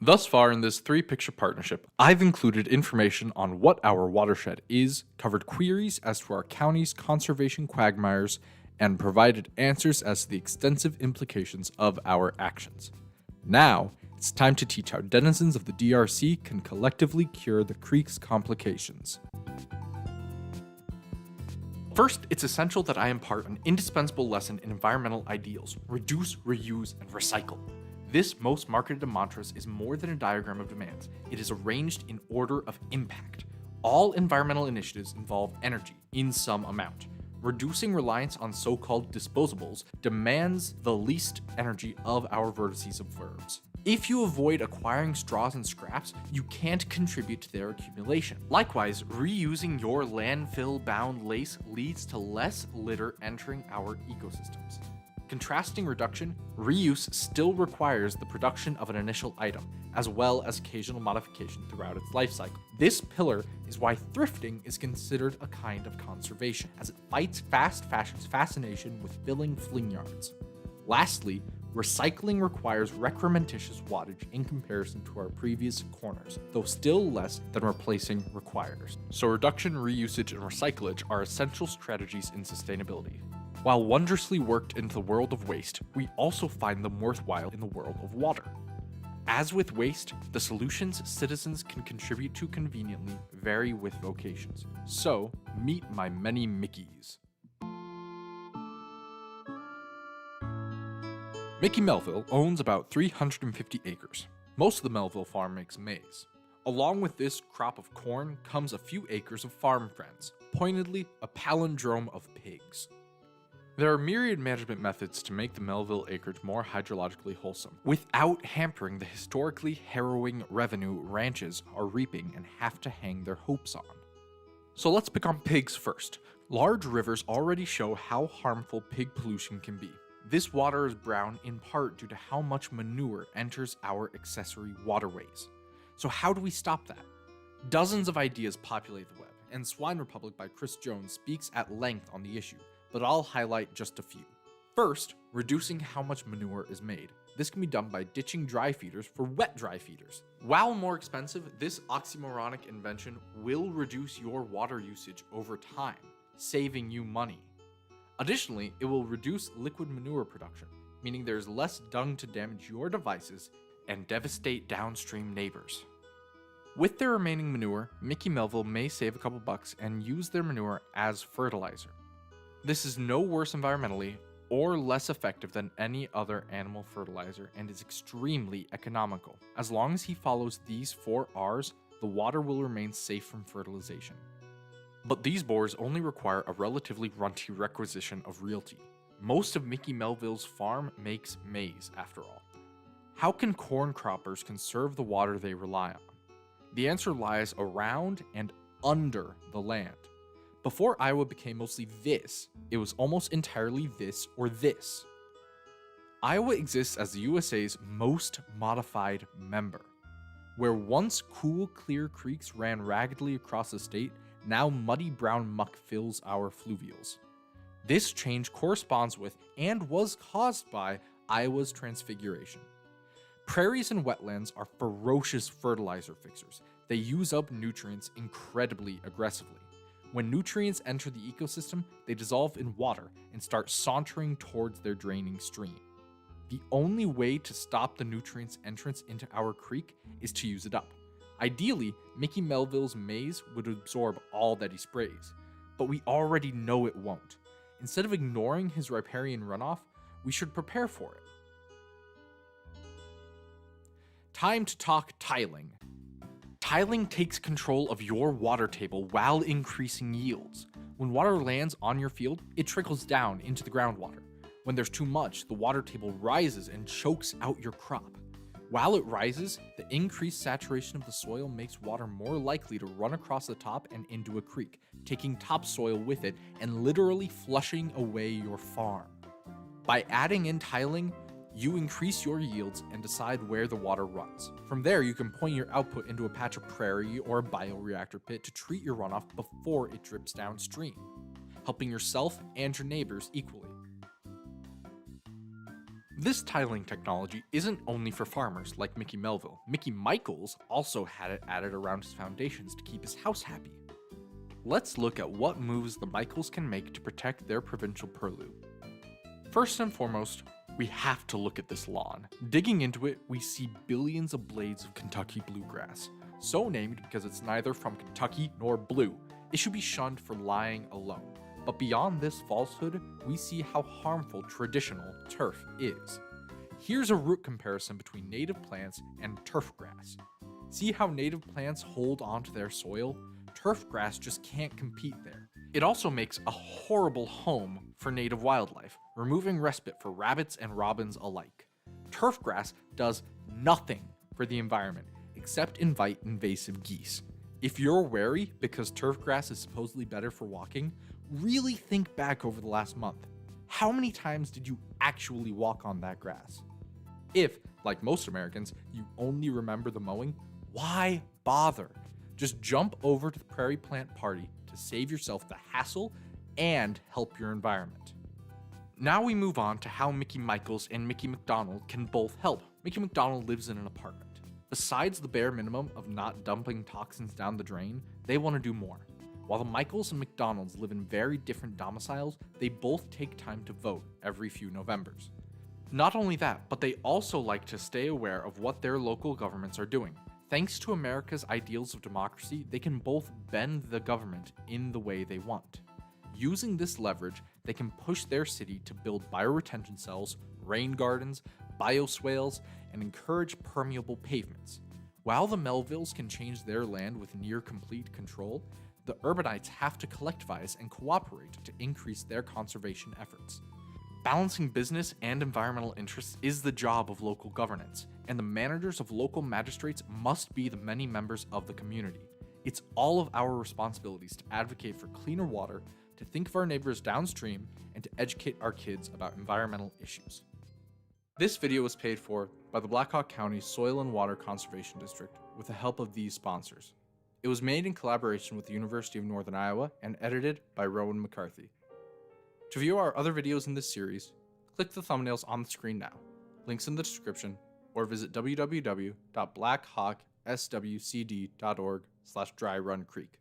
Thus far in this 3-picture partnership, I've included information on what our watershed is, covered queries as to our county's conservation quagmires, and provided answers as to the extensive implications of our actions. Now, it's time to teach how denizens of the DRC can collectively cure the creek's complications. First, it's essential that I impart an indispensable lesson in environmental ideals: reduce, reuse, and recycle. This most marketed of mantras is more than a diagram of demands. It is arranged in order of impact. All environmental initiatives involve energy in some amount. Reducing reliance on so-called disposables demands the least energy of our vertices of verbs. If you avoid acquiring straws and scraps, you can't contribute to their accumulation. Likewise, reusing your landfill-bound lace leads to less litter entering our ecosystems. Contrasting reduction, reuse still requires the production of an initial item, as well as occasional modification throughout its life cycle. This pillar is why thrifting is considered a kind of conservation, as it fights fast fashion's fascination with filling fling yards. Lastly, recycling requires recrementitious wattage in comparison to our previous corners, though still less than replacing requires. So reduction, reusage, and recyclage are essential strategies in sustainability. While wondrously worked into the world of waste, we also find them worthwhile in the world of water. As with waste, the solutions citizens can contribute to conveniently vary with vocations. So, meet my many Mickeys. Mickey Melville owns about 350 acres. Most of the Melville farm makes maize. Along with this crop of corn comes a few acres of farm friends, pointedly a palindrome of pigs. There are myriad management methods to make the Melville acreage more hydrologically wholesome, without hampering the historically harrowing revenue ranches are reaping and have to hang their hopes on. So let's pick on pigs first. Large rivers already show how harmful pig pollution can be. This water is brown in part due to how much manure enters our accessory waterways. So how do we stop that? Dozens of ideas populate the web, and Swine Republic by Chris Jones speaks at length on the issue, but I'll highlight just a few. First, reducing how much manure is made. This can be done by ditching dry feeders for wet dry feeders. While more expensive, this oxymoronic invention will reduce your water usage over time, saving you money. Additionally, it will reduce liquid manure production, meaning there's less dung to damage your devices and devastate downstream neighbors. With their remaining manure, Mickey Melville may save a couple bucks and use their manure as fertilizer. This is no worse environmentally or less effective than any other animal fertilizer and is extremely economical. As long as he follows these 4 R's, the water will remain safe from fertilization. But these bores only require a relatively runty requisition of realty. Most of Mickey Melville's farm makes maize, after all. How can corn croppers conserve the water they rely on? The answer lies around and under the land. Before Iowa became mostly this, it was almost entirely this or this. Iowa exists as the USA's most modified member. Where once cool, clear creeks ran raggedly across the state, now muddy brown muck fills our fluvials. This change corresponds with and was caused by Iowa's transfiguration. Prairies and wetlands are ferocious fertilizer fixers. They use up nutrients incredibly aggressively. When nutrients enter the ecosystem, they dissolve in water and start sauntering towards their draining stream. The only way to stop the nutrients' entrance into our creek is to use it up. Ideally, Mickey Melville's maize would absorb all that he sprays, but we already know it won't. Instead of ignoring his riparian runoff, we should prepare for it. Time to talk tiling. Tiling takes control of your water table while increasing yields. When water lands on your field, it trickles down into the groundwater. When there's too much, the water table rises and chokes out your crop. While it rises, the increased saturation of the soil makes water more likely to run across the top and into a creek, taking topsoil with it and literally flushing away your farm. By adding in tiling, you increase your yields and decide where the water runs. From there, you can point your output into a patch of prairie or a bioreactor pit to treat your runoff before it drips downstream, helping yourself and your neighbors equally. This tiling technology isn't only for farmers like Mickey Melville. Mickey Michaels also had it added around his foundations to keep his house happy. Let's look at what moves the Michaels can make to protect their provincial purlieu. First and foremost, we have to look at this lawn. Digging into it, we see billions of blades of Kentucky bluegrass, so named because it's neither from Kentucky nor blue. It should be shunned for lying alone. But beyond this falsehood, we see how harmful traditional turf is. Here's a root comparison between native plants and turf grass. See how native plants hold onto their soil? Turf grass just can't compete there. It also makes a horrible home for native wildlife, removing respite for rabbits and robins alike. Turf grass does nothing for the environment except invite invasive geese. If you're wary because turf grass is supposedly better for walking, really think back over the last month. How many times did you actually walk on that grass? If, like most Americans, you only remember the mowing, why bother? Just jump over to the Prairie Plant Party to save yourself the hassle and help your environment. Now we move on to how Mickey Michaels and Mickey McDonald can both help. Mickey McDonald lives in an apartment. Besides the bare minimum of not dumping toxins down the drain, they want to do more. While the Michaels and McDonalds live in very different domiciles, they both take time to vote every few Novembers. Not only that, but they also like to stay aware of what their local governments are doing. Thanks to America's ideals of democracy, they can both bend the government in the way they want. Using this leverage, they can push their city to build bioretention cells, rain gardens, bioswales, and encourage permeable pavements. While the Melvilles can change their land with near complete control, the urbanites have to collectivize and cooperate to increase their conservation efforts. Balancing business and environmental interests is the job of local governance, and the managers of local magistrates must be the many members of the community. It's all of our responsibilities to advocate for cleaner water, to think of our neighbors downstream, and to educate our kids about environmental issues. This video was paid for by the Blackhawk County Soil and Water Conservation District with the help of these sponsors. It was made in collaboration with the University of Northern Iowa and edited by Rowan McCarthy. To view our other videos in this series, click the thumbnails on the screen now, links in the description, or visit www.blackhawkswcd.org/dryrun creek.